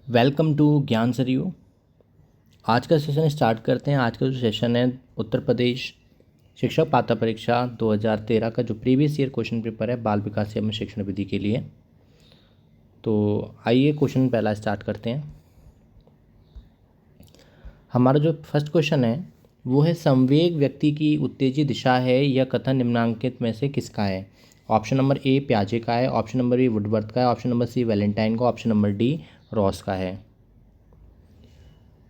Welcome to ज्ञान सरयू। आज का सेशन स्टार्ट करते हैं। आज का जो सेशन है उत्तर प्रदेश शिक्षक पात्रता परीक्षा 2013 का जो प्रीवियस ईयर क्वेश्चन पेपर है बाल विकास एवं शिक्षण विधि के लिए। तो आइए क्वेश्चन पहला स्टार्ट करते हैं। हमारा जो फर्स्ट क्वेश्चन है वो है संवेग व्यक्ति की उत्तेजित दिशा है, यह कथन निम्नलिखित में से किसका है। ऑप्शन नंबर ए प्याजे का है, ऑप्शन नंबर बी वुडवर्थ का है, ऑप्शन नंबर सी वैलेंटाइन का, ऑप्शन नंबर डी रॉस का है।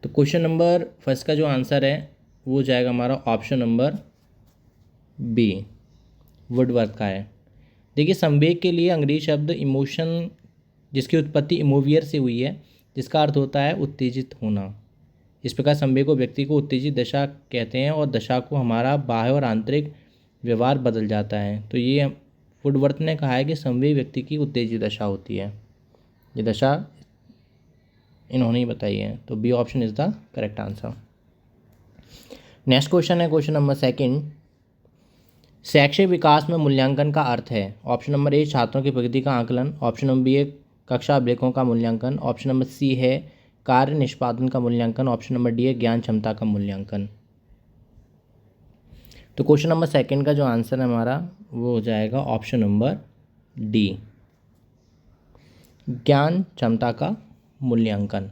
तो क्वेश्चन नंबर फर्स्ट का जो आंसर है वो हो जाएगा हमारा ऑप्शन नंबर बी वुडवर्थ का है। देखिए संवेग के लिए अंग्रेजी शब्द इमोशन जिसकी उत्पत्ति इमोवियर से हुई है, जिसका अर्थ होता है उत्तेजित होना। इस प्रकार संवेग को व्यक्ति को उत्तेजित दशा कहते हैं और दशा को हमारा बाह्य और आंतरिक व्यवहार बदल जाता है। तो ये वुडवर्थ ने कहा है कि संवेग व्यक्ति की उत्तेजित दशा होती है। ये दशा इन्होंने ही बताई है। तो B option is the correct answer. Next question है क्वेश्चन नंबर सेकंड। शैक्षिक विकास में मूल्यांकन का अर्थ है। ऑप्शन नंबर ए छात्रों की प्रगति का आकलन, ऑप्शन नंबर बी है कक्षा अभिलेखों का मूल्यांकन, ऑप्शन नंबर सी है कार्य निष्पादन का मूल्यांकन, ऑप्शन नंबर डी है ज्ञान क्षमता का मूल्यांकन। तो क्वेश्चन नंबर सेकंड का जो आंसर है हमारा वो हो जाएगा ऑप्शन नंबर डी ज्ञान क्षमता का मूल्यांकन।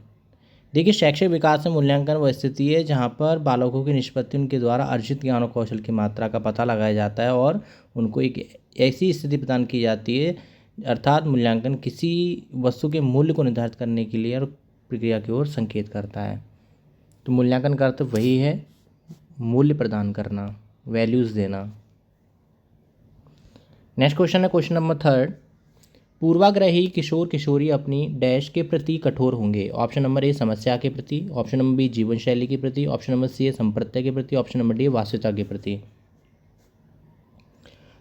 देखिए शैक्षिक विकास में मूल्यांकन वह स्थिति है जहाँ पर बालकों की निष्पत्ति उनके द्वारा अर्जित ज्ञान और कौशल की मात्रा का पता लगाया जाता है और उनको एक ऐसी स्थिति प्रदान की जाती है, अर्थात मूल्यांकन किसी वस्तु के मूल्य को निर्धारित करने के लिए और प्रक्रिया की ओर संकेत करता है। तो मूल्यांकन का अर्थ वही है, मूल्य प्रदान करना, वैल्यूज़ देना। नेक्स्ट क्वेश्चन है क्वेश्चन नंबर थर्ड। पूर्वाग्रही किशोर किशोरी अपनी डैश के प्रति कठोर होंगे। ऑप्शन नंबर ए समस्या के प्रति, ऑप्शन नंबर बी जीवन शैली के प्रति, ऑप्शन नंबर सी संप्रत्यय के प्रति, ऑप्शन नंबर डी वास्तविकता के प्रति।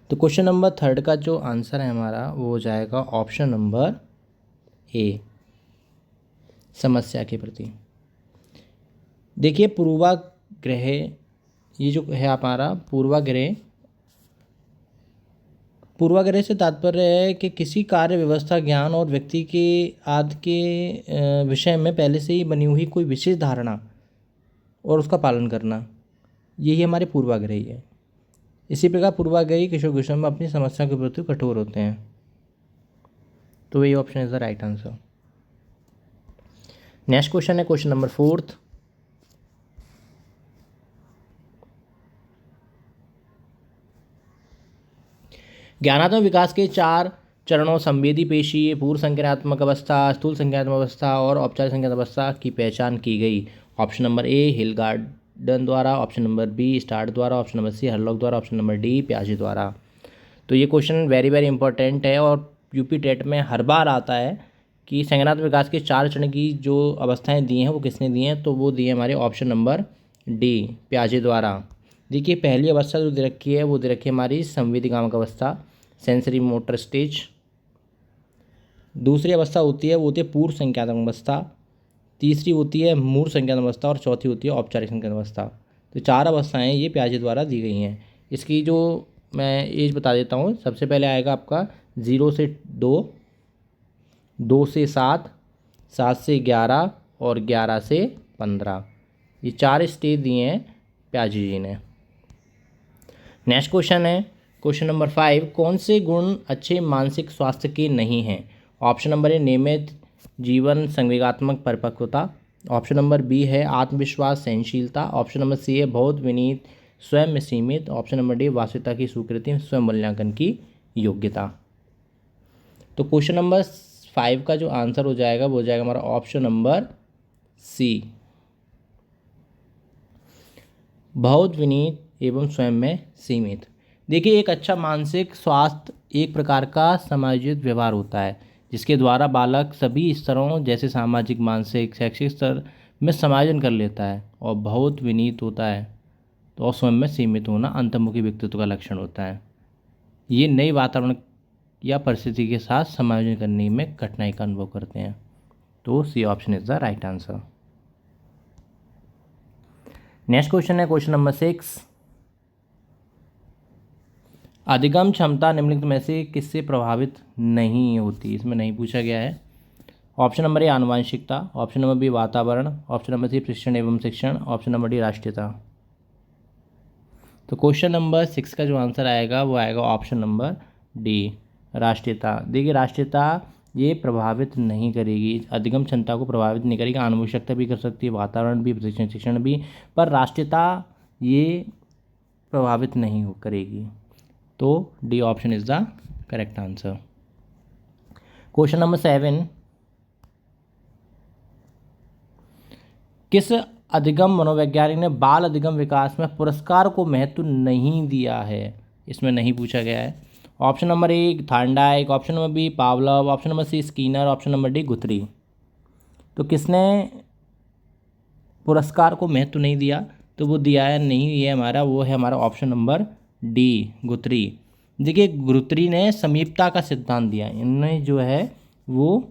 तो क्वेश्चन नंबर थर्ड का जो आंसर है हमारा वो हो जाएगा ऑप्शन नंबर ए समस्या के प्रति। देखिए पूर्वाग्रह, ये जो है हमारा पूर्वाग्रह से तात्पर्य है कि किसी कार्य व्यवस्था ज्ञान और व्यक्ति के आदि के विषय में पहले से ही बनी हुई कोई विशेष धारणा और उसका पालन करना, यही हमारे पूर्वाग्रही है। इसी प्रकार पूर्वाग्रही किशोर किशोर में अपनी समस्या के प्रति कठोर होते हैं। तो वही option is the right answer. Next question है क्वेश्चन नंबर फोर्थ। ज्ञानात्मक विकास के 4 चरणों संवेदी पेशी, पूर्व संज्ञानात्मक अवस्था, स्थूल संज्ञानात्मक अवस्था और औपचारिक संज्ञानात्मक अवस्था की पहचान की गई। ऑप्शन नंबर ए हिलगार्डन द्वारा, ऑप्शन नंबर बी स्टार्ट द्वारा, ऑप्शन नंबर सी हरलॉक द्वारा, ऑप्शन नंबर डी प्याजे द्वारा। तो ये क्वेश्चन वेरी वेरी इंपॉर्टेंट है और यूपी टेट में हर बार आता है कि संज्ञानात्मक विकास के 4 चरण की जो अवस्थाएँ दी हैं वो किसने दी हैं। तो वो दी है हमारे ऑप्शन नंबर डी प्याजे द्वारा। देखिए पहली अवस्था जो दे रखी है वो दे रखी है हमारी संवेदीगामक अवस्था, सेंसरी मोटर स्टेज। दूसरी अवस्था होती है वो होती है पूर्व संज्ञानात्मक अवस्था, तीसरी होती है मूर्त संज्ञानात्मक अवस्था और चौथी होती है औपचारिक संज्ञानात्मक अवस्था। तो 4 अवस्थाएं ये प्याजे द्वारा दी गई हैं। इसकी जो मैं एज बता देता हूँ, सबसे पहले आएगा आपका 0 से 2, 2 से 7, 7 से 11 और 11 से 15। ये 4 स्टेज दिए हैं प्याजे जी ने। नेक्स्ट क्वेश्चन है क्वेश्चन नंबर 5। कौन से गुण अच्छे मानसिक स्वास्थ्य के नहीं हैं। ऑप्शन नंबर ए नियमित जीवन संवेगात्मक परिपक्वता, ऑप्शन नंबर बी है आत्मविश्वास सहनशीलता, ऑप्शन नंबर सी है बहुत विनीत स्वयं में सीमित, ऑप्शन नंबर डी वास्तविकता की स्वीकृति स्वयं मूल्यांकन की योग्यता। तो क्वेश्चन नंबर 5 का जो आंसर हो जाएगा वो हो जाएगा हमारा ऑप्शन नंबर सी बहुत विनीत एवं स्वयं में सीमित। देखिए एक अच्छा मानसिक स्वास्थ्य एक प्रकार का समायोजित व्यवहार होता है जिसके द्वारा बालक सभी स्तरों जैसे सामाजिक, मानसिक, शैक्षिक स्तर में समायोजन कर लेता है और बहुत विनीत होता है। तो और स्वयं में सीमित होना अंतर्मुखी व्यक्तित्व का लक्षण होता है। ये नई वातावरण या परिस्थिति के साथ समायोजन करने में कठिनाई का अनुभव करते हैं। तो C option is the right answer. Next question है क्वेश्चन नंबर 6। अधिगम क्षमता निम्नलिखित में से किससे प्रभावित नहीं होती। इसमें नहीं पूछा गया है। ऑप्शन नंबर ए आनुवंशिकता, ऑप्शन नंबर बी वातावरण, ऑप्शन नंबर सी प्रशिक्षण एवं शिक्षण, ऑप्शन नंबर डी राष्ट्रीयता। तो क्वेश्चन नंबर 6 का जो आंसर आएगा वो आएगा ऑप्शन नंबर डी राष्ट्रीयता। देखिए राष्ट्रीयता ये प्रभावित नहीं करेगी, अधिगम क्षमता को प्रभावित नहीं करेगी, आनुवंशिकता भी कर सकती है, वातावरण भी, प्रशिक्षण शिक्षण भी, पर राष्ट्रीयता ये प्रभावित नहीं करेगी। तो D option is the correct answer. Question number 7, किस अधिगम मनोवैज्ञानिक ने बाल अधिगम विकास में पुरस्कार को महत्व नहीं दिया है? इसमें नहीं पूछा गया है। Option number A Thorndike, option number B Pavlov, option number C Skinner, option number D Guthrie. तो किसने पुरस्कार को महत्व नहीं दिया? तो वो दिया है नहीं, ये हमारा वो है हमारा ऑप्शन नंबर डी गुथरी। देखिए गुथरी ने समीपता का सिद्धांत दिया, इन्होंने जो है वो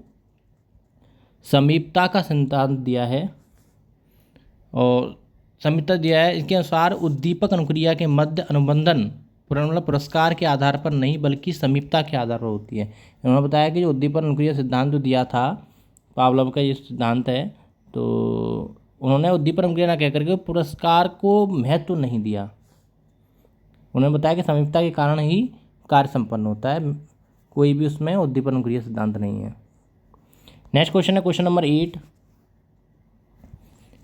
समीपता का सिद्धांत दिया है और समीपता दिया है। इसके अनुसार उद्दीपक अनुक्रिया के मध्य अनुबंधन मतलब पुरस्कार के आधार पर नहीं बल्कि समीपता के आधार पर होती है। उन्होंने बताया कि जो उद्दीपक अनुक्रिया सिद्धांत जो दिया था, पावलोव का ये सिद्धांत है, तो उन्होंने उद्दीपक अनुक्रिया ना कह करके पुरस्कार को महत्व नहीं दिया। उन्होंने बताया कि समीपता के कारण ही कार्य संपन्न होता है, कोई भी उसमें उद्दीपक अनुक्रिया सिद्धांत नहीं है। नेक्स्ट क्वेश्चन है क्वेश्चन नंबर 8,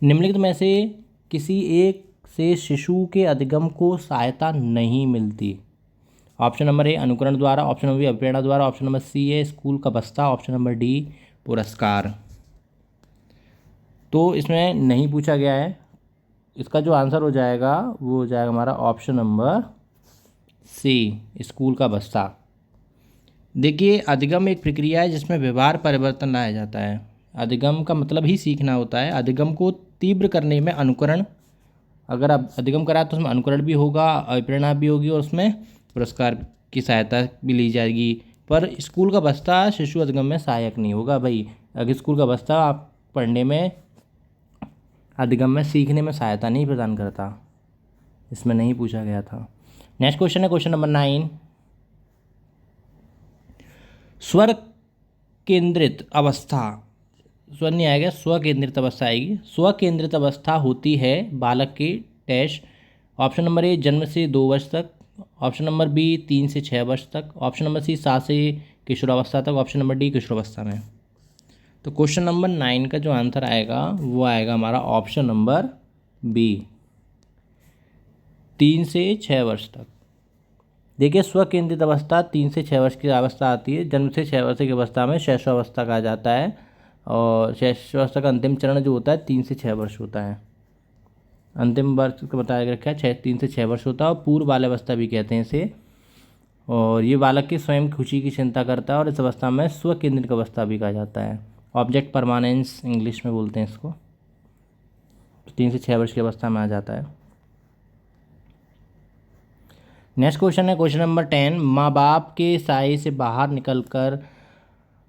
निम्नलिखित में से किसी एक से शिशु के अधिगम को सहायता नहीं मिलती? ऑप्शन नंबर ए अनुकरण द्वारा, ऑप्शन नंबर बी अभिप्रेरणा द्वारा, ऑप्शन नंबर सी है स्कूल का बस्ता, ऑप्शन नंबर डी पुरस्कार। तो इसमें नहीं पूछा गया है, इसका जो आंसर हो जाएगा वो हो जाएगा हमारा ऑप्शन नंबर सी स्कूल का बस्ता। देखिए अधिगम एक प्रक्रिया है जिसमें व्यवहार परिवर्तन लाया जाता है। अधिगम का मतलब ही सीखना होता है। अधिगम को तीव्र करने में अनुकरण, अगर आप अधिगम कराए तो उसमें अनुकरण भी होगा, अभिप्रेरणा भी होगी और उसमें पुरस्कार की सहायता भी ली जाएगी। पर स्कूल का बस्ता शिशु अधिगम में सहायक नहीं होगा भाई। अगर स्कूल का बस्ता आप पढ़ने में, अधिगम में, सीखने में सहायता नहीं प्रदान करता, इसमें नहीं पूछा गया था। नेक्स्ट क्वेश्चन है क्वेश्चन नंबर 9, स्वर केंद्रित अवस्था, स्वर नहीं आएगा, स्व केंद्रित अवस्था आएगी। स्व केंद्रित अवस्था होती है बालक की टेस्ट। ऑप्शन नंबर ए जन्म से 2 वर्ष तक, ऑप्शन नंबर बी 3 से 6 वर्ष तक, ऑप्शन नंबर सी 7 से किशोरावस्था तक, ऑप्शन नंबर डी किशोरावस्था में। तो क्वेश्चन नंबर 9 का जो आंसर आएगा वो आएगा हमारा ऑप्शन नंबर बी 3 से 6 वर्ष तक। देखिए स्व केंद्रित अवस्था 3 से 6 वर्ष की अवस्था आती है। जन्म से 6 वर्ष की अवस्था में शैशवावस्था कहा जाता है और शैशवावस्था का अंतिम चरण जो होता है 3 से 6 वर्ष होता है। अंतिम वर्ष का बताया रखा है 3 से 6 वर्ष होता है और पूर्व बाल्यावस्था भी कहते हैं इसे। और ये बालक की स्वयं खुशी की चिंता करता है और इस अवस्था में स्व केंद्रित अवस्था भी कहा जाता है। ऑब्जेक्ट परमानेंस इंग्लिश में बोलते हैं इसको। 3 से 6 वर्ष की अवस्था में आ जाता है। नेक्स्ट क्वेश्चन है क्वेश्चन नंबर 10, माँ बाप के साए से बाहर निकलकर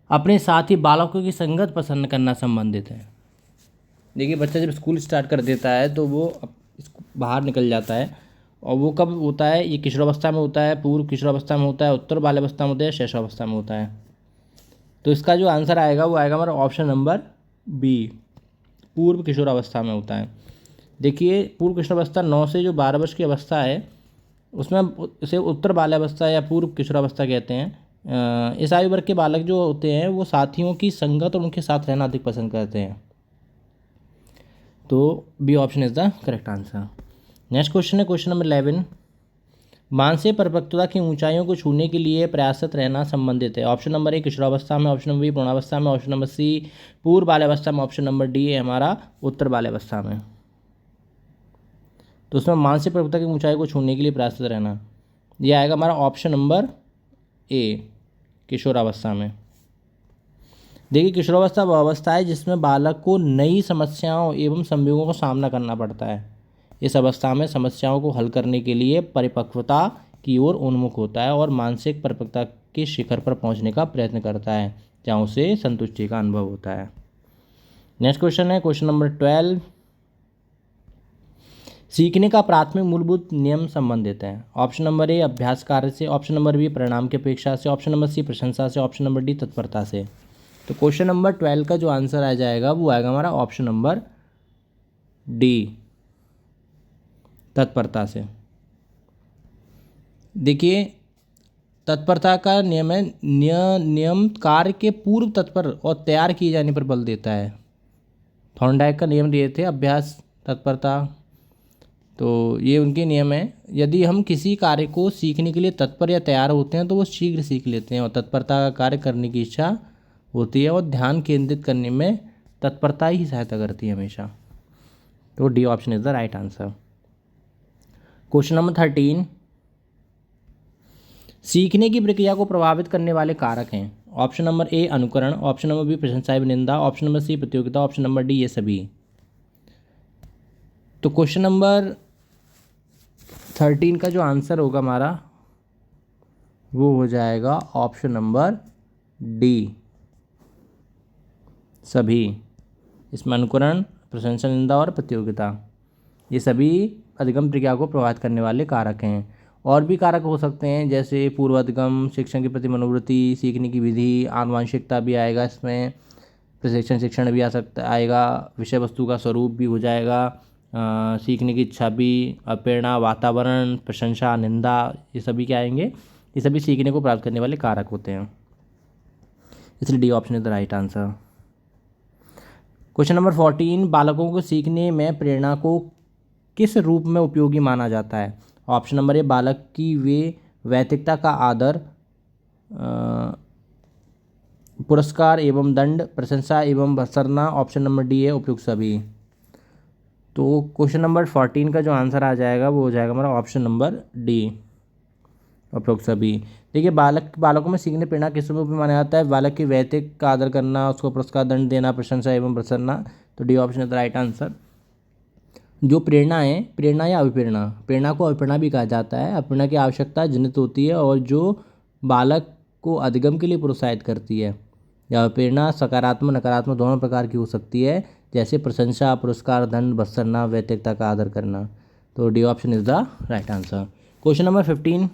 अपने साथी बालकों की संगत पसंद करना संबंधित है। देखिए बच्चा जब स्कूल स्टार्ट कर देता है तो वो बाहर निकल जाता है और वो कब होता है? ये किशोरावस्था में होता है, पूर्व किशोरावस्था में होता है, उत्तर बाल्यावस्था में होता है, शैशवावस्था में होता है। तो इसका जो आंसर आएगा वो आएगा हमारा ऑप्शन नंबर बी पूर्व किशोरावस्था में होता है। देखिए पूर्व किशोरावस्था 9 से जो 12 वर्ष की अवस्था है उसमें इसे उत्तर बाल्यावस्था या पूर्व किशोरावस्था कहते हैं। इस आयु वर्ग के बालक जो होते हैं वो साथियों की संगत और उनके साथ रहना अधिक पसंद करते हैं। तो B option is the correct answer. Next question है क्वेश्चन नंबर 11, मानसिक परिपक्वता की ऊंचाइयों को छूने के लिए प्रयासरत रहना संबंधित है। ऑप्शन नंबर ए किशोरावस्था में, ऑप्शन नंबर बी पूर्णावस्था में, ऑप्शन नंबर सी पूर्व बाल्यावस्था में, ऑप्शन नंबर डी है हमारा उत्तर बाल्यावस्था में। तो उसमें मानसिक परिपक्वता की ऊंचाई को छूने के लिए प्रयासरत रहना, यह आएगा हमारा ऑप्शन नंबर ए किशोरावस्था में। देखिए किशोरावस्था वह अवस्था है जिसमें बालक को नई समस्याओं एवं संयोगों का सामना करना पड़ता है। इस अवस्था में समस्याओं को हल करने के लिए परिपक्वता की ओर उन्मुख होता है और मानसिक परिपक्वता के शिखर पर पहुंचने का प्रयत्न करता है जहाँ उसे संतुष्टि का अनुभव होता है। नेक्स्ट क्वेश्चन है क्वेश्चन नंबर 12, सीखने का प्राथमिक मूलभूत नियम संबंधित है। ऑप्शन नंबर ए अभ्यास कार्य से, ऑप्शन नंबर बी परिणाम की अपेक्षा से, ऑप्शन नंबर सी प्रशंसा से, ऑप्शन नंबर डी तत्परता से। तो क्वेश्चन नंबर 12 का जो आंसर आ जाएगा वो आएगा हमारा ऑप्शन नंबर डी, तत्परता से। देखिए तत्परता का नियम है, नियम कार्य के पूर्व तत्पर और तैयार किए जाने पर बल देता है। थॉर्नडाइक का नियम दिए थे अभ्यास तत्परता, तो ये उनके नियम है। यदि हम किसी कार्य को सीखने के लिए तत्पर या तैयार होते हैं तो वो शीघ्र सीख लेते हैं, और तत्परता का कार्य करने की इच्छा होती है और ध्यान केंद्रित करने में तत्परता ही सहायता करती है हमेशा। तो D option is the right answer. Question number 13, सीखने की प्रक्रिया को प्रभावित करने वाले कारक हैं। ऑप्शन नंबर ए अनुकरण, ऑप्शन नंबर बी प्रशंसा एवं निंदा, ऑप्शन नंबर सी प्रतियोगिता, ऑप्शन नंबर डी ये सभी। तो क्वेश्चन नंबर 13 का जो आंसर होगा हमारा वो हो जाएगा ऑप्शन नंबर डी, सभी। इसमें अनुकरण, प्रशंसा, निंदा और प्रतियोगिता ये सभी अधिगम प्रक्रिया को प्रभावित करने वाले कारक हैं। और भी कारक हो सकते हैं जैसे पूर्वाधिगम, शिक्षण के प्रति मनोवृत्ति, सीखने की विधि, आनुवांशिकता भी आएगा इसमें, प्रशिक्षण शिक्षण भी आ सकता आएगा, विषय वस्तु का स्वरूप भी हो जाएगा, सीखने की इच्छा भी, प्रेरणा, वातावरण, प्रशंसा, निंदा, ये सभी क्या आएंगे, ये सभी सीखने को प्राप्त करने वाले कारक होते हैं। इसलिए D option is the right answer. Question number 14, बालकों को सीखने में प्रेरणा को किस रूप में उपयोगी माना जाता है। ऑप्शन नंबर ए बालक की वे वैयक्तिकता का आदर, पुरस्कार एवं दंड, प्रशंसा एवं भर्त्सना, ऑप्शन नंबर डी है उपयुक्त सभी। तो क्वेश्चन नंबर 14 का जो आंसर आ जाएगा वो हो जाएगा हमारा ऑप्शन नंबर डी, उपयुक्त सभी। देखिए बालकों में सीखने प्रेरणा किस रूप में माना जाता है, बालक की वैयक्तिक का आदर करना, उसको पुरस्कार दंड देना, प्रशंसा एवं भर्त्सना। तो D option is the right answer. जो प्रेरणा है, प्रेरणा या अभिप्रेरणा, प्रेरणा को अभिप्रेरणा भी कहा जाता है, अभिप्रेरणा की आवश्यकता जनित होती है और जो बालक को अधिगम के लिए प्रोत्साहित करती है। या प्रेरणा सकारात्मक नकारात्मक दोनों प्रकार की हो सकती है, जैसे प्रशंसा, पुरस्कार, दंड, भर्त्सना, वैयक्तिकता का आदर करना। तो D option is the right answer. Question number 15,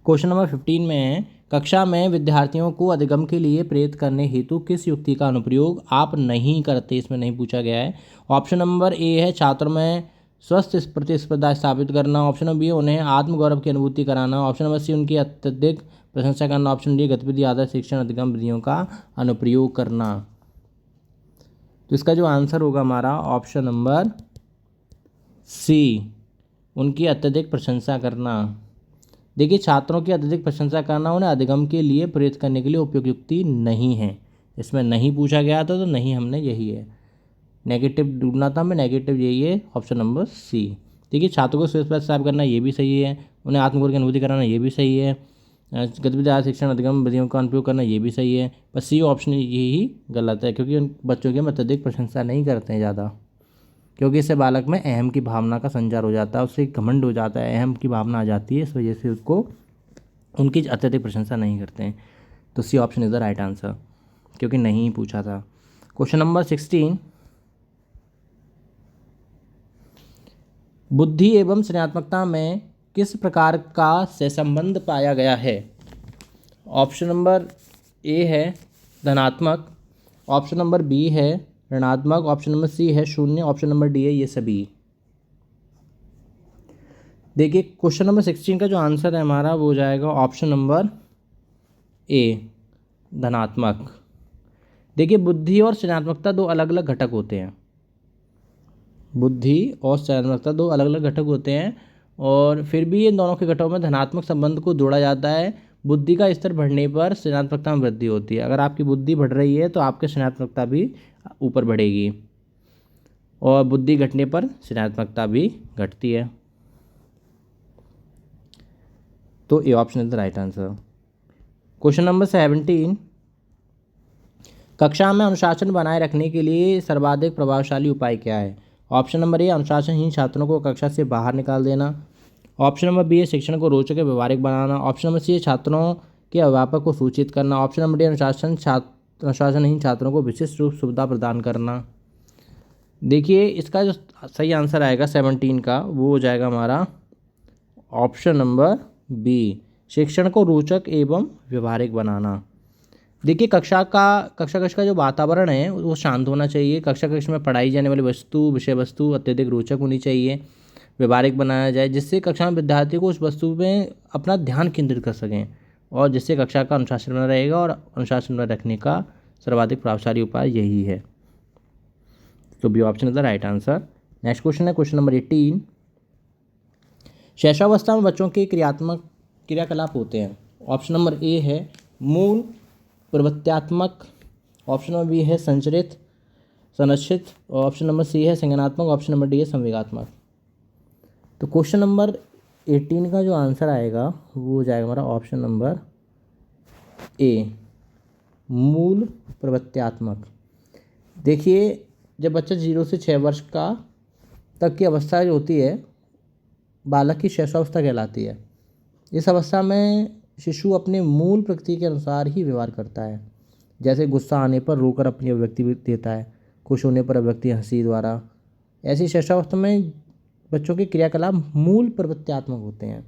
question number 15 में है, कक्षा में विद्यार्थियों को अधिगम के लिए प्रेरित करने हेतु किस युक्ति का अनुप्रयोग आप नहीं करते, इसमें नहीं पूछा गया है। ऑप्शन नंबर ए है छात्रों में स्वस्थ प्रतिस्पर्धा स्थापित करना, ऑप्शन नंबर बी उन्हें आत्मगौरव की अनुभूति कराना, ऑप्शन नंबर सी उनकी अत्यधिक प्रशंसा करना, ऑप्शन डी गतिविधि आधारित शिक्षण अधिगम विधियों का अनुप्रयोग करना। तो इसका जो आंसर होगा हमारा ऑप्शन नंबर सी, उनकी अत्यधिक प्रशंसा करना। देखिए छात्रों की अत्यधिक प्रशंसा करना उन्हें अधिगम के लिए प्रेरित करने के लिए उपयुक्त युक्ति नहीं है, इसमें नहीं पूछा गया था तो नहीं हमने यही है, नेगेटिव ढूंढना था हमें, नेगेटिव यही है ऑप्शन नंबर सी। देखिए छात्रों को स्वस्थ प्रस्ताव करना ये भी सही है, उन्हें आत्मगौरव की अनुभूति कराना ये भी सही है, गतिविधि आधारित शिक्षण अधिगम विधियों का अनुप्रयोग करना ये भी सही है, पर सी ऑप्शन यही गलत है क्योंकि उन बच्चों की हम अत्यधिक प्रशंसा नहीं करते हैं ज़्यादा, क्योंकि इससे बालक में अहम की भावना का संचार हो जाता है, उससे घमंड हो जाता है, अहम की भावना आ जाती है, इस वजह से उसको उनकी अत्यधिक प्रशंसा नहीं करते हैं। तो C option is the right answer, क्योंकि नहीं पूछा था। क्वेश्चन नंबर 16, बुद्धि एवं सृजनात्मकता में किस प्रकार का सहसंबंध पाया गया है। ऑप्शन नंबर ए है धनात्मक, ऑप्शन नंबर बी है ऋणात्मक, ऑप्शन नंबर सी है शून्य, ऑप्शन नंबर डी है ये सभी। देखिए क्वेश्चन नंबर 16 का जो आंसर है हमारा वो हो जाएगा ऑप्शन नंबर ए धनात्मक। देखिए बुद्धि और सृजनात्मकता दो अलग अलग घटक होते हैं, बुद्धि और सृजनात्मकता दो अलग अलग घटक होते हैं, और फिर भी इन दोनों के घटकों में धनात्मक संबंध को जोड़ा जाता है। बुद्धि का स्तर बढ़ने पर सृजनात्मकता में वृद्धि होती है, अगर आपकी बुद्धि बढ़ रही है तो आपकी सृजनात्मकता भी ऊपर बढ़ेगी, और बुद्धि घटने पर सृजनात्मकता भी घटती है। तो A option is the right answer. Question number 17, कक्षा में अनुशासन बनाए रखने के लिए सर्वाधिक प्रभावशाली उपाय क्या है। ऑप्शन नंबर ए अनुशासनहीन छात्रों को कक्षा से बाहर निकाल देना, ऑप्शन नंबर बी है शिक्षण को रोचक और व्यवहारिक बनाना, ऑप्शन नंबर सी है छात्रों के अध्यापक को सूचित करना, ऑप्शन नंबर डी अनुशासनहीन छात्रों को विशिष्ट रूप सुविधा प्रदान करना। देखिए इसका जो सही आंसर आएगा 17 का वो हो जाएगा हमारा ऑप्शन नंबर बी, शिक्षण को रोचक एवं व्यवहारिक बनाना। देखिए कक्षा का जो वातावरण है वो शांत होना चाहिए। कक्षा में पढ़ाई जाने वाली विषय वस्तु अत्यधिक रोचक होनी चाहिए, व्यवहारिक बनाया जाए, जिससे कक्षा में विद्यार्थी को उस वस्तु में अपना ध्यान केंद्रित कर सकें और जिससे कक्षा का अनुशासन बना रहेगा। और अनुशासन बना रखने का सर्वाधिक प्रभावशाली उपाय यही है। तो B option is the right answer. Next question है क्वेश्चन नंबर 18। शैशवावस्था में बच्चों के क्रियात्मक क्रियाकलाप होते हैं। ऑप्शन नंबर ए है मूल प्रवृत्त्यात्मक, ऑप्शन नंबर बी है संरक्षित, और ऑप्शन नंबर सी है संज्ञानात्मक, ऑप्शन नंबर डी है संवेगात्मक। तो क्वेश्चन नंबर 18 का जो आंसर आएगा वो हो जाएगा हमारा ऑप्शन नंबर ए, मूल प्रवृत्त्यात्मक। देखिए जब बच्चा 0 से 6 वर्ष का तक की अवस्था जो होती है बालक की शैशवावस्था कहलाती है। इस अवस्था में शिशु अपने मूल प्रकृति के अनुसार ही व्यवहार करता है। जैसे गुस्सा आने पर रोकर अपनी अभिव्यक्ति देता है, खुश होने पर अभिव्यक्ति हंसी द्वारा। ऐसी शैशवावस्था में बच्चों के क्रियाकलाप मूल प्रवृत्त्यात्मक होते हैं,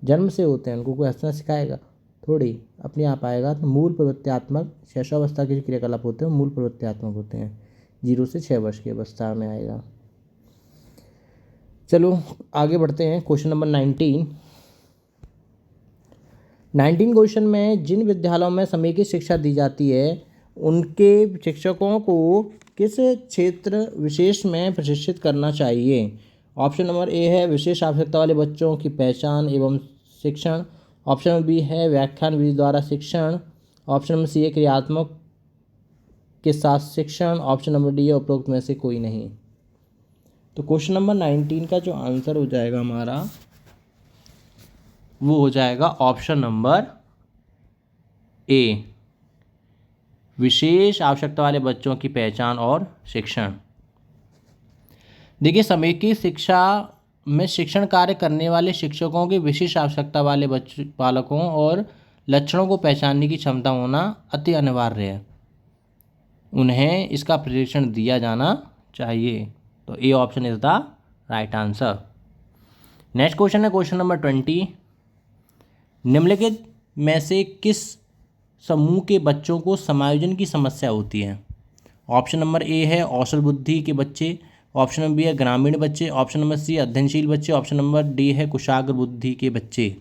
जन्म से होते हैं। उनको कोई हंसना सिखाएगा थोड़ी, अपने आप आएगा। तो मूल प्रवृत्त्यात्मक शैशवावस्था के जो क्रियाकलाप होते हैं मूल प्रवृत्त्यात्मक होते हैं, 0 से 6 वर्ष की अवस्था में आएगा। चलो आगे बढ़ते हैं क्वेश्चन नंबर 19 क्वेश्चन में जिन विद्यालयों में समेकित शिक्षा दी जाती है उनके शिक्षकों को किस क्षेत्र विशेष में प्रशिक्षित करना चाहिए। ऑप्शन नंबर ए है विशेष आवश्यकता वाले बच्चों की पहचान एवं शिक्षण, ऑप्शन नंबर बी है व्याख्यान विधि द्वारा शिक्षण, ऑप्शन नंबर सी है क्रियात्मक के साथ शिक्षण, ऑप्शन नंबर डी है उपरोक्त में से कोई नहीं। तो क्वेश्चन नंबर 19 का जो आंसर हो जाएगा हमारा वो हो जाएगा ऑप्शन नंबर ए, विशेष आवश्यकता वाले बच्चों की पहचान और शिक्षण। देखिए समेकित शिक्षा में शिक्षण कार्य करने वाले शिक्षकों की विशेष आवश्यकता वाले बालकों और लक्षणों को पहचानने की क्षमता होना अति अनिवार्य है। उन्हें इसका प्रशिक्षण दिया जाना चाहिए। तो A option is the right answer. Next question है क्वेश्चन नंबर 20। निम्नलिखित में से किस समूह के बच्चों को समायोजन की समस्या होती है। ऑप्शन नंबर ए है औसत बुद्धि के बच्चे, ऑप्शन नंबर बी है ग्रामीण बच्चे, ऑप्शन नंबर सी अध्ययनशील बच्चे, ऑप्शन नंबर डी है कुशाग्र बुद्धि के बच्चे।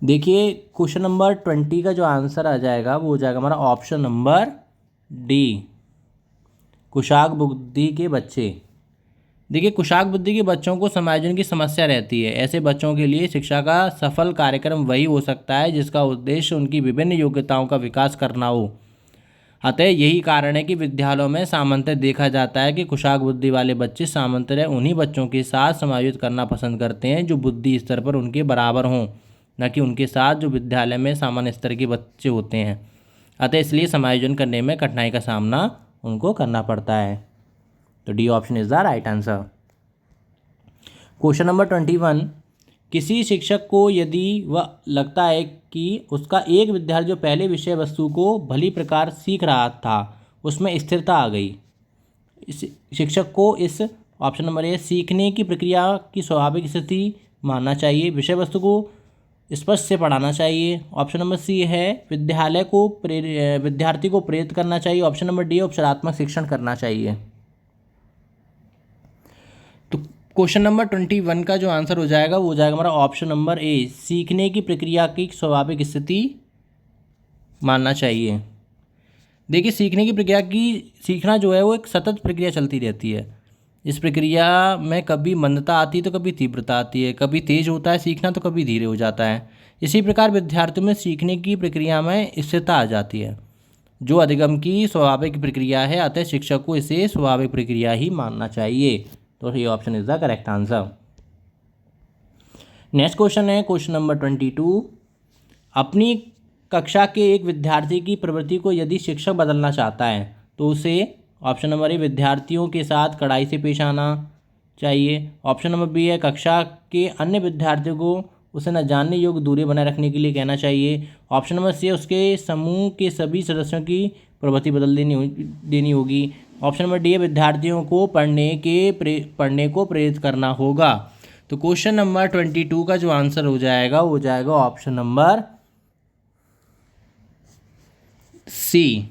देखिए क्वेश्चन नंबर 20 का जो आंसर आ जाएगा वो हो जाएगा हमारा ऑप्शन नंबर डी, कुशाग्र बुद्धि के बच्चे। देखिए कुशाग्र बुद्धि के बच्चों को समायोजन की समस्या रहती है। ऐसे बच्चों के लिए शिक्षा का सफल कार्यक्रम वही हो सकता है जिसका उद्देश्य उनकी विभिन्न योग्यताओं का विकास करना हो। अतः यही कारण है कि विद्यालयों में सामान्यतः देखा जाता है कि कुशाग्र बुद्धि वाले बच्चे सामान्यतः उन्हीं बच्चों के साथ समायोजित करना पसंद करते हैं जो बुद्धि स्तर पर उनके बराबर हों, न कि उनके साथ जो विद्यालय में सामान्य स्तर के बच्चे होते हैं। अतः इसलिए समायोजन करने में कठिनाई का सामना उनको करना पड़ता है। तो D option is the right answer. Question number 21। किसी शिक्षक को यदि वह लगता है कि उसका एक विद्यार्थी जो पहले विषय वस्तु को भली प्रकार सीख रहा था उसमें स्थिरता आ गई, इस शिक्षक को इस ऑप्शन नंबर ए सीखने की प्रक्रिया की स्वाभाविक स्थिति मानना चाहिए, विषय वस्तु को स्पष्ट से पढ़ाना चाहिए, ऑप्शन नंबर सी है विद्यार्थी को प्रेरित करना चाहिए, ऑप्शन नंबर डी उपचारात्मक शिक्षण करना चाहिए। तो क्वेश्चन नंबर 21 का जो आंसर हो जाएगा वो हो जाएगा हमारा ऑप्शन नंबर ए, सीखने की प्रक्रिया की स्वाभाविक स्थिति मानना चाहिए। देखिए सीखने की प्रक्रिया की सीखना जो है वो एक सतत प्रक्रिया चलती रहती है। इस प्रक्रिया में कभी मंदता आती है तो कभी तीव्रता आती है, कभी तेज होता है सीखना तो कभी धीरे हो जाता है। इसी प्रकार विद्यार्थियों में सीखने की प्रक्रिया में स्थिरता आ जाती है जो अधिगम की स्वाभाविक प्रक्रिया है। अतः शिक्षक को इसे स्वाभाविक प्रक्रिया ही मानना चाहिए। तो ये option is the correct answer. Next question है क्वेश्चन नंबर 22। अपनी कक्षा के एक विद्यार्थी की प्रवृत्ति को यदि शिक्षक बदलना चाहता है तो उसे ऑप्शन नंबर ए विद्यार्थियों के साथ कड़ाई से पेश आना चाहिए, ऑप्शन नंबर बी है कक्षा के अन्य विद्यार्थियों को उसे न जानने योग्य दूरी बनाए रखने के लिए कहना चाहिए, ऑप्शन नंबर सी है उसके समूह के सभी सदस्यों की प्रवृत्ति बदल देनी होगी, ऑप्शन नंबर डी है विद्यार्थियों को पढ़ने को प्रेरित करना होगा। तो क्वेश्चन नंबर 22 का जो आंसर हो जाएगा वो जाएगा ऑप्शन नंबर सी।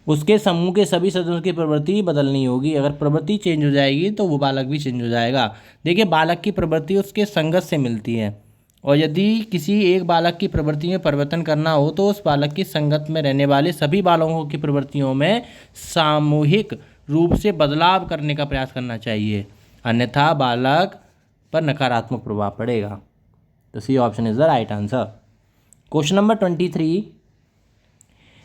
उसके समूह के सभी सदस्यों की प्रवृत्ति बदलनी होगी। अगर प्रवृत्ति चेंज हो जाएगी तो वो बालक भी चेंज हो जाएगा। देखिए, बालक की प्रवृत्ति उसके संगत से मिलती है, और यदि किसी एक बालक की प्रवृत्ति में परिवर्तन करना हो तो उस बालक की संगत में रहने वाले सभी बालकों की प्रवृत्तियों में सामूहिक रूप से बदलाव करने का प्रयास करना चाहिए, अन्यथा बालक पर नकारात्मक प्रभाव पड़ेगा। तो C option is the right answer. Question number 23,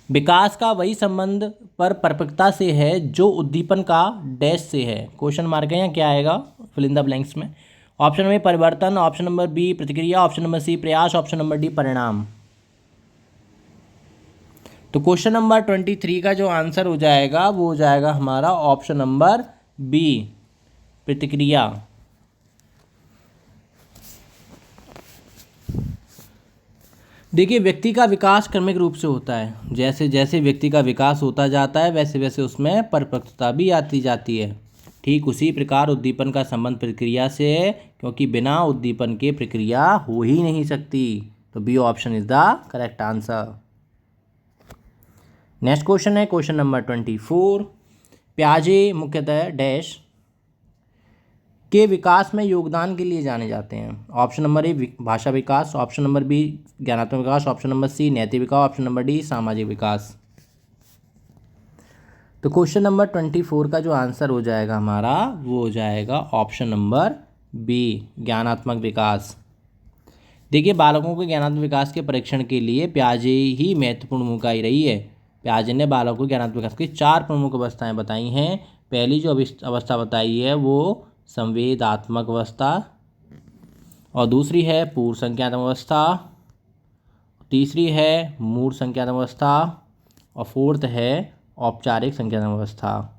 विकास का वही संबंध पर परिपक्वता से है जो उद्दीपन का डैश से है। क्वेश्चन मार्क है या क्या आएगा फिल इन द ब्लैंक्स में। ऑप्शन नंबर परिवर्तन, ऑप्शन नंबर बी प्रतिक्रिया, ऑप्शन नंबर सी प्रयास, ऑप्शन नंबर डी परिणाम। तो क्वेश्चन नंबर 23 का जो आंसर हो जाएगा वो हो जाएगा हमारा ऑप्शन नंबर बी प्रतिक्रिया। देखिए, व्यक्ति का विकास क्रमिक रूप से होता है। जैसे जैसे व्यक्ति का विकास होता जाता है वैसे वैसे उसमें परिपक्वता भी आती जाती है। ठीक उसी प्रकार उद्दीपन का संबंध प्रक्रिया से है, क्योंकि बिना उद्दीपन के प्रक्रिया हो ही नहीं सकती। तो B option is the correct answer. Next question है क्वेश्चन नंबर 24, प्याजे मुख्यतः डैश के विकास में योगदान के लिए जाने जाते हैं। ऑप्शन नंबर ए भाषा विकास, ऑप्शन नंबर बी ज्ञानात्मक विकास, ऑप्शन नंबर सी नैतिक विकास, ऑप्शन नंबर डी सामाजिक विकास। तो क्वेश्चन नंबर 24 का जो आंसर हो जाएगा हमारा वो हो जाएगा ऑप्शन नंबर बी ज्ञानात्मक विकास। देखिए, बालकों के ज्ञानात्मक विकास के परीक्षण के लिए प्याजे ही महत्वपूर्ण भूमिका ही रही है। प्याजे ने बालकों को ज्ञानात्मक विकास की 4 प्रमुख अवस्थाएं बताई हैं। पहली जो अवस्था बताई है वो संवेदात्मक अवस्था, और दूसरी है पूर्व संज्ञानात्मक अवस्था, तीसरी है मूढ़ संज्ञानात्मक अवस्था, और फोर्थ है औपचारिक संज्ञानात्मक अवस्था।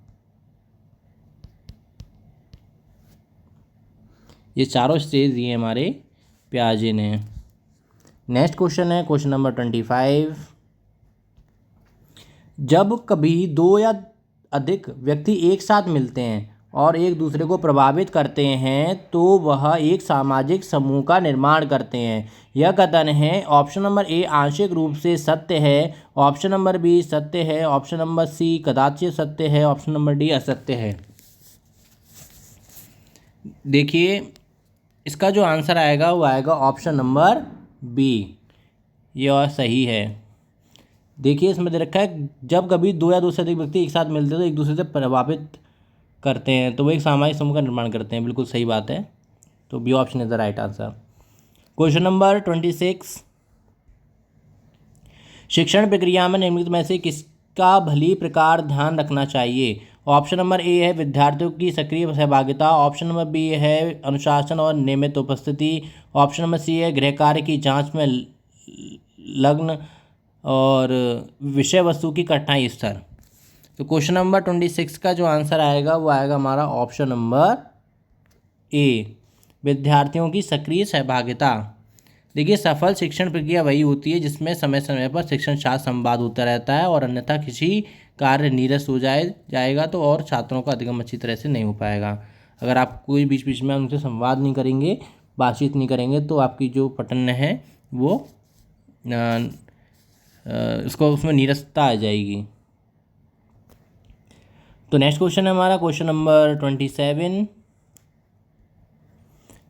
ये चारों स्टेज दिए हमारे प्याजे ने। नेक्स्ट क्वेश्चन है क्वेश्चन नंबर 25, जब कभी 2 या अधिक व्यक्ति एक साथ मिलते हैं और एक दूसरे को प्रभावित करते हैं तो वह एक सामाजिक समूह का निर्माण करते हैं। यह कथन है ऑप्शन नंबर ए आंशिक रूप से सत्य है, ऑप्शन नंबर बी सत्य है, ऑप्शन नंबर सी कदाचित सत्य है, ऑप्शन नंबर डी असत्य है। देखिए, इसका जो आंसर आएगा वो आएगा ऑप्शन नंबर बी, यह सही है। देखिए, इसमें दे रखा है जब कभी 2 या 2 से अधिक व्यक्ति एक साथ मिलते हैं तो एक दूसरे से प्रभावित करते हैं तो वो एक सामाजिक समूह का निर्माण करते हैं। बिल्कुल सही बात है। तो B option is the right answer. Question number 26, शिक्षण प्रक्रिया में निम्नलिखित में से किसका भली प्रकार ध्यान रखना चाहिए। ऑप्शन नंबर ए है विद्यार्थियों की सक्रिय सहभागिता, ऑप्शन नंबर बी है अनुशासन और नियमित उपस्थिति, ऑप्शन नंबर सी है गृह कार्य की जांच में लग्न और विषय वस्तु की कठिनाई स्तर। तो क्वेश्चन नंबर 26 का जो आंसर आएगा वो आएगा हमारा ऑप्शन नंबर ए विद्यार्थियों की सक्रिय सहभागिता। देखिए, सफल शिक्षण प्रक्रिया वही होती है जिसमें समय समय पर शिक्षण छात्र संवाद होता रहता है, और अन्यथा किसी कार्य नीरस हो जाएगा तो और छात्रों का अधिगम अच्छी तरह से नहीं हो पाएगा। अगर आप कोई बीच बीच में उनसे संवाद नहीं करेंगे, बातचीत नहीं करेंगे तो आपकी जो पठन है वो उसको उसमें नीरसता आ जाएगी। तो नेक्स्ट क्वेश्चन है हमारा क्वेश्चन नंबर 27,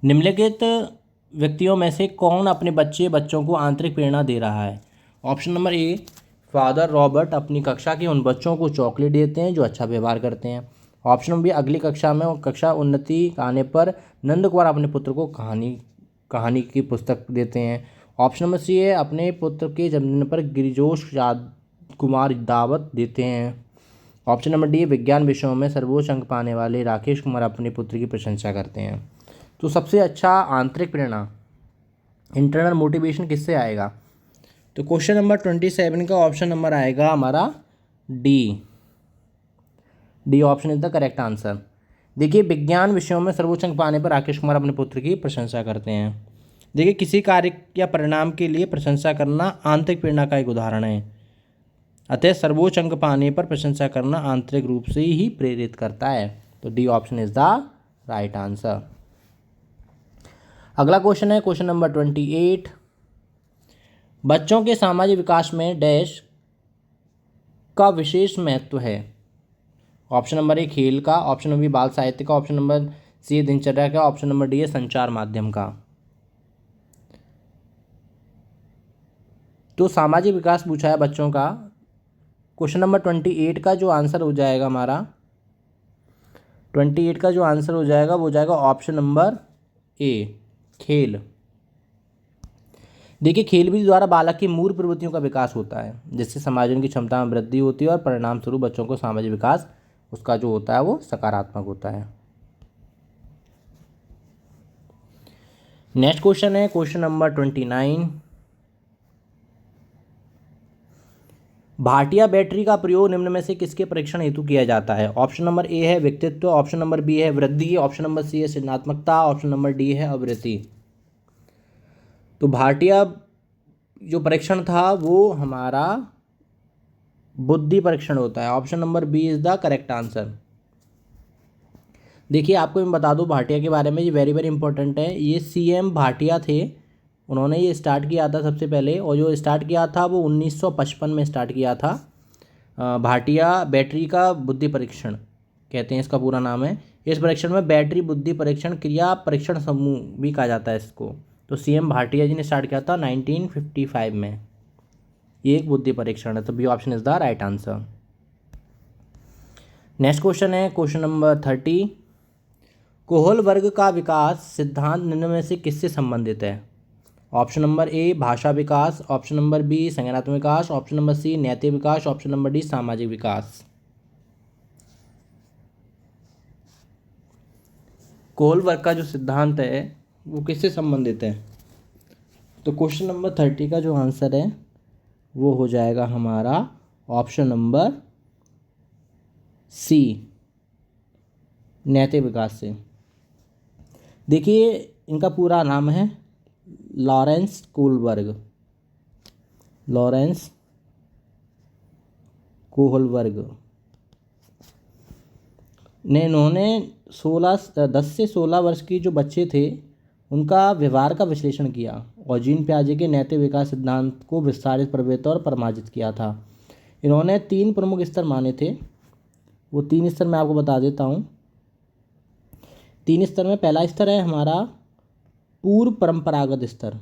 निम्नलिखित व्यक्तियों में से कौन अपने बच्चों को आंतरिक प्रेरणा दे रहा है। Option number a father Robert अपनी कक्षा के उन बच्चों को चॉकलेट देते हैं जो अच्छा व्यवहार करते हैं। ऑप्शन नंबर बी अगली कक्षा उन्नति आने पर नंद कुमार अपने पुत्र को कहानी की पुस्तक देते हैं। ऑप्शन नंबर सी है अपने पुत्र के जन्मदिन पर गिरिजोश कुमार दावत देते हैं। ऑप्शन नंबर डी विज्ञान विषयों में सर्वोच्च अंक पाने वाले राकेश कुमार अपने पुत्र की प्रशंसा करते हैं। तो सबसे अच्छा आंतरिक प्रेरणा इंटरनल मोटिवेशन किससे आएगा। तो क्वेश्चन नंबर 27 का ऑप्शन नंबर आएगा हमारा D option is the correct answer. देखिए, विज्ञान विषयों में सर्वोच्च अंक पाने पर राकेश कुमार अपने पुत्र की प्रशंसा करते हैं। देखिए, किसी कार्य या परिणाम के लिए प्रशंसा करना आंतरिक प्रेरणा का एक उदाहरण है, अतः सर्वोच्च अंक पाने पर प्रशंसा करना आंतरिक रूप से ही प्रेरित करता है। तो D option is the right answer. अगला क्वेश्चन है क्वेश्चन नंबर 28। बच्चों के सामाजिक विकास में डैश का विशेष महत्व है। ऑप्शन नंबर ए खेल का, ऑप्शन नंबर बी बाल साहित्य का, ऑप्शन नंबर सी दिनचर्या का, ऑप्शन नंबर डी है संचार माध्यम का। तो सामाजिक विकास पूछा है बच्चों का। क्वेश्चन नंबर 28 का जो आंसर हो जाएगा हमारा, 28 का जो आंसर हो जाएगा वो हो जाएगा ऑप्शन नंबर ए खेल। देखिए खेल विधि द्वारा बालक की मूल प्रवृत्तियों का विकास होता है, जिससे समाज की क्षमता में वृद्धि होती है और परिणाम स्वरूप बच्चों को सामाजिक विकास उसका जो होता है वो सकारात्मक होता है। नेक्स्ट क्वेश्चन है क्वेश्चन नंबर 29। भाटिया बैटरी का प्रयोग निम्न में से किसके परीक्षण हेतु किया जाता है। ऑप्शन नंबर ए है व्यक्तित्व, ऑप्शन नंबर बी है वृद्धि, ऑप्शन नंबर सी है सृजनात्मकता, ऑप्शन नंबर डी है आवृत्ति। तो भाटिया जो परीक्षण था वो हमारा बुद्धि परीक्षण होता है। Option number B is the correct answer. देखिए आपको मैं बता दूं भाटिया के बारे में, ये वेरी वेरी इंपॉर्टेंट है। ये सीएम भाटिया थे, उन्होंने ये स्टार्ट किया था सबसे पहले, और जो स्टार्ट किया था वो 1955 में स्टार्ट किया था। भाटिया बैटरी का बुद्धि परीक्षण कहते हैं, इसका पूरा नाम है। इस परीक्षण में बैटरी बुद्धि परीक्षण क्रिया परीक्षण समूह भी कहा जाता है इसको। तो सीएम भाटिया जी ने स्टार्ट किया था 1955 में। ये एक बुद्धि परीक्षण है, तो B option is the right answer. Next question है क्वेश्चन नंबर 30। कोहल वर्ग का विकास सिद्धांत निम्न में से किससे संबंधित है। ऑप्शन नंबर ए भाषा विकास, ऑप्शन नंबर बी संज्ञानात्मक विकास, ऑप्शन नंबर सी नैतिक विकास, ऑप्शन नंबर डी सामाजिक विकास। कोहल वर्ग का जो सिद्धांत है वो किससे संबंधित है। तो क्वेश्चन नंबर 30 का जो आंसर है वो हो जाएगा हमारा ऑप्शन नंबर सी नैतिक विकास से। देखिए इनका पूरा नाम है लॉरेंस कोहलबर्ग, लॉरेंस कोहलबर्ग ने इन्होंने 10 से 16 वर्ष की जो बच्चे थे उनका व्यवहार का विश्लेषण किया और जीन पियाजे के नैतिक विकास सिद्धांत को विस्तारित प्रवर्तित और परिमार्जित किया था। इन्होंने 3 प्रमुख स्तर माने थे, वो 3 स्तर मैं आपको बता देता हूँ। 3 स्तर में पहला स्तर है हमारा पूर्व परंपरागत स्तर,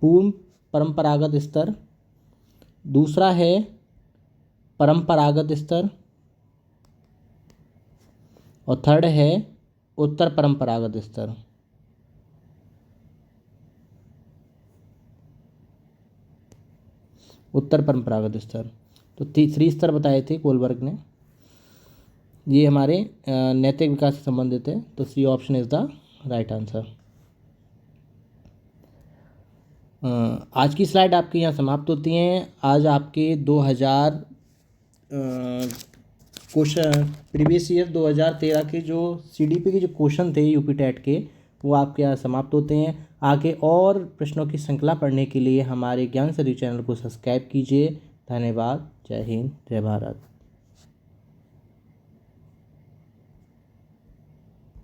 पूर्व परंपरागत स्तर। दूसरा है परंपरागत स्तर और थर्ड है उत्तर परंपरागत स्तर। उत्तर परंपरागत स्तर तो 3 स्तर बताए थे कोहलबर्ग ने। ये हमारे नैतिक विकास से संबंधित है, तो C option is the right answer. आज की स्लाइड आपके यहाँ समाप्त होती हैं। आज आपके 2000 क्वेश्चन प्रीवियस ईयर 2013 के जो सीडीपी के जो क्वेश्चन थे यूपी टेट के, वो आपके यहाँ समाप्त होते हैं। आगे और प्रश्नों की श्रृंखला पढ़ने के लिए हमारे ज्ञान सरी चैनल को सब्सक्राइब कीजिए। धन्यवाद। जय हिंद, जय भारत।